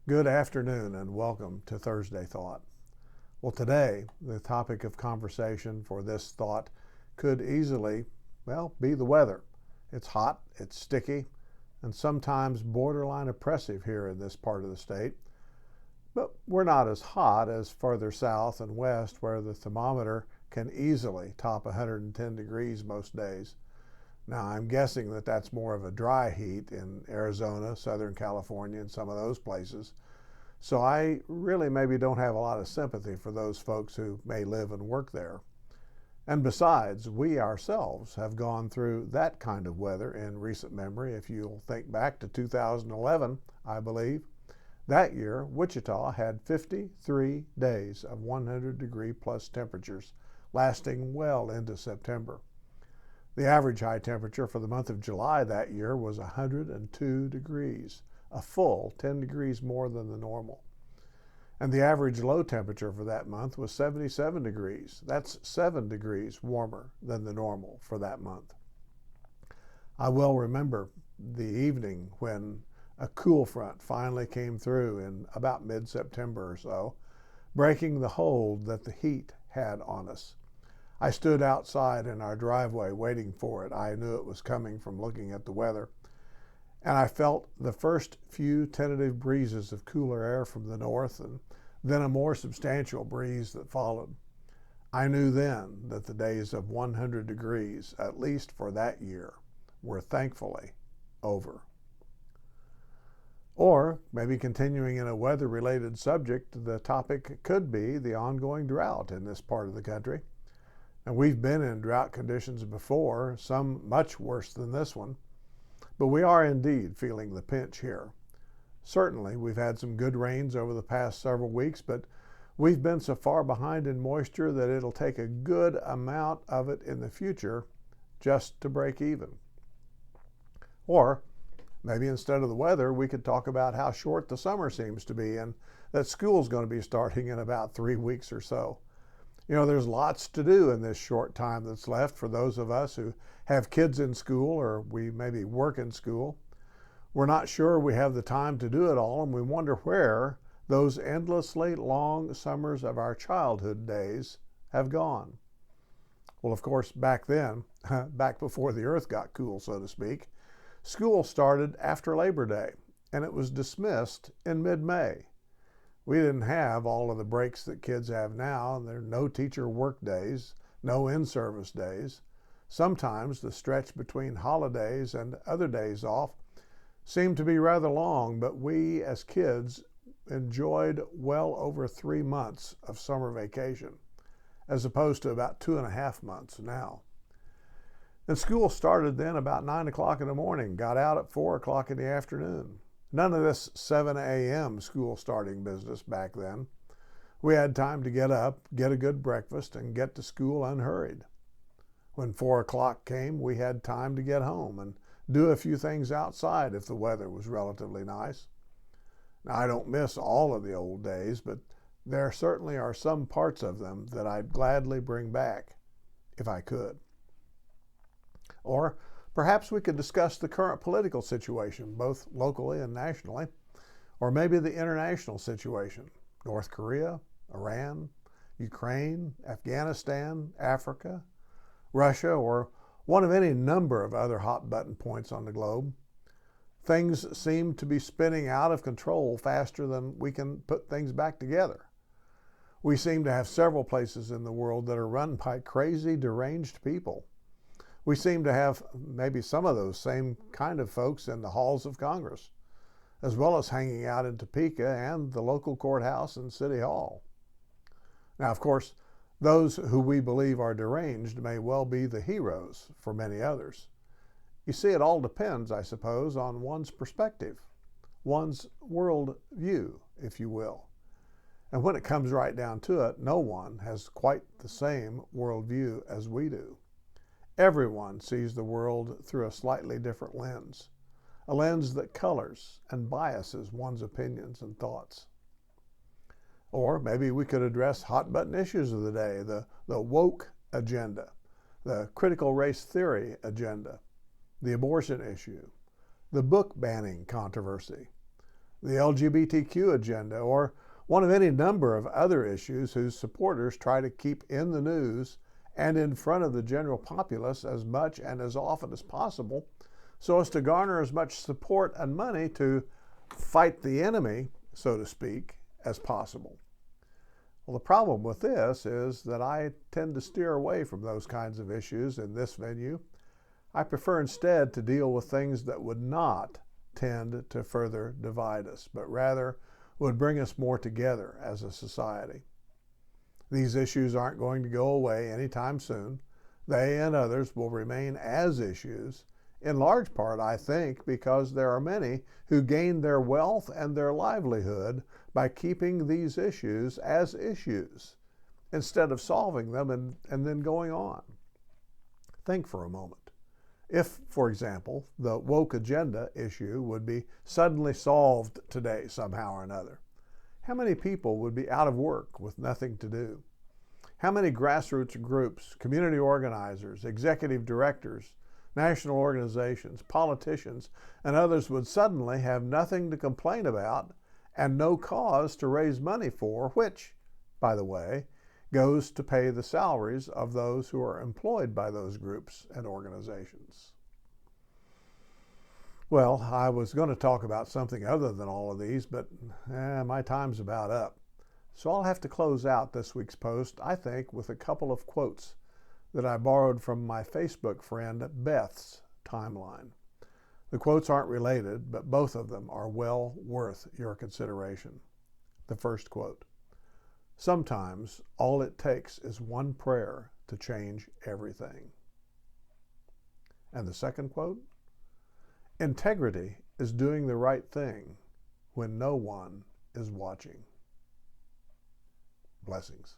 Good afternoon and welcome to Thursday Thought. Well, today, the topic of conversation for this thought could easily, be the weather. It's hot, it's sticky, and sometimes borderline oppressive here in this part of the state. But we're not as hot as further south and west where the thermometer can easily top 110 degrees most days. Now, I'm guessing that that's more of a dry heat in Arizona, Southern California, and some of those places. So I really maybe don't have a lot of sympathy for those folks who may live and work there. And besides, we ourselves have gone through that kind of weather in recent memory. If you'll think back to 2011, I believe, that year, Wichita had 53 days of 100-degree plus temperatures, lasting well into September. The average high temperature for the month of July that year was 102 degrees, a full 10 degrees more than the normal. And the average low temperature for that month was 77 degrees. That's 7 degrees warmer than the normal for that month. I well remember the evening when a cool front finally came through in about mid-September or so, breaking the hold that the heat had on us. I stood outside in our driveway waiting for it. I knew it was coming from looking at the weather. And I felt the first few tentative breezes of cooler air from the north and then a more substantial breeze that followed. I knew then that the days of 100 degrees, at least for that year, were thankfully over. Or maybe continuing in a weather-related subject, the topic could be the ongoing drought in this part of the country. And we've been in drought conditions before, some much worse than this one. But we are indeed feeling the pinch here. Certainly, we've had some good rains over the past several weeks, but we've been so far behind in moisture that it'll take a good amount of it in the future just to break even. Or maybe instead of the weather, we could talk about how short the summer seems to be and that school's going to be starting in about 3 weeks or so. There's lots to do in this short time that's left for those of us who have kids in school or we maybe work in school. We're not sure we have the time to do it all, and we wonder where those endlessly long summers of our childhood days have gone. Well, of course, back then, back before the earth got cool, so to speak, school started after Labor Day, and it was dismissed in mid-May. We didn't have all of the breaks that kids have now. There are no teacher work days, no in-service days. Sometimes the stretch between holidays and other days off seemed to be rather long, but we as kids enjoyed well over 3 months of summer vacation, as opposed to about 2.5 months now. And school started then about 9 o'clock in the morning, got out at 4 o'clock in the afternoon. None of this 7 a.m. school starting business back then. We had time to get up, get a good breakfast, and get to school unhurried. When 4 o'clock came, we had time to get home and do a few things outside if the weather was relatively nice. Now, I don't miss all of the old days, but there certainly are some parts of them that I'd gladly bring back if I could. Or perhaps we could discuss the current political situation, both locally and nationally, or maybe the international situation, North Korea, Iran, Ukraine, Afghanistan, Africa, Russia, or one of any number of other hot button points on the globe. Things seem to be spinning out of control faster than we can put things back together. We seem to have several places in the world that are run by crazy, deranged people. We seem to have maybe some of those same kind of folks in the halls of Congress, as well as hanging out in Topeka and the local courthouse and city hall. Now, of course, those who we believe are deranged may well be the heroes for many others. You see, it all depends, I suppose, on one's perspective, one's world view, if you will. And when it comes right down to it, no one has quite the same worldview as we do. Everyone sees the world through a slightly different lens, a lens that colors and biases one's opinions and thoughts. Or maybe we could address hot button issues of the day, the woke agenda, the critical race theory agenda, the abortion issue, the book banning controversy, the LGBTQ agenda, or one of any number of other issues whose supporters try to keep in the news and in front of the general populace as much and as often as possible, so as to garner as much support and money to fight the enemy, so to speak, as possible. Well, the problem with this is that I tend to steer away from those kinds of issues in this venue. I prefer instead to deal with things that would not tend to further divide us, but rather would bring us more together as a society. These issues aren't going to go away anytime soon. They and others will remain as issues, in large part, I think, because there are many who gain their wealth and their livelihood by keeping these issues as issues, instead of solving them and then going on. Think for a moment. If, for example, the woke agenda issue would be suddenly solved today somehow or another, how many people would be out of work with nothing to do? How many grassroots groups, community organizers, executive directors, national organizations, politicians, and others would suddenly have nothing to complain about and no cause to raise money for, which, by the way, goes to pay the salaries of those who are employed by those groups and organizations. Well, I was going to talk about something other than all of these, but my time's about up. So I'll have to close out this week's post, I think, with a couple of quotes that I borrowed from my Facebook friend Beth's timeline. The quotes aren't related, but both of them are well worth your consideration. The first quote: "Sometimes all it takes is one prayer to change everything." And the second quote: "Integrity is doing the right thing when no one is watching." Blessings.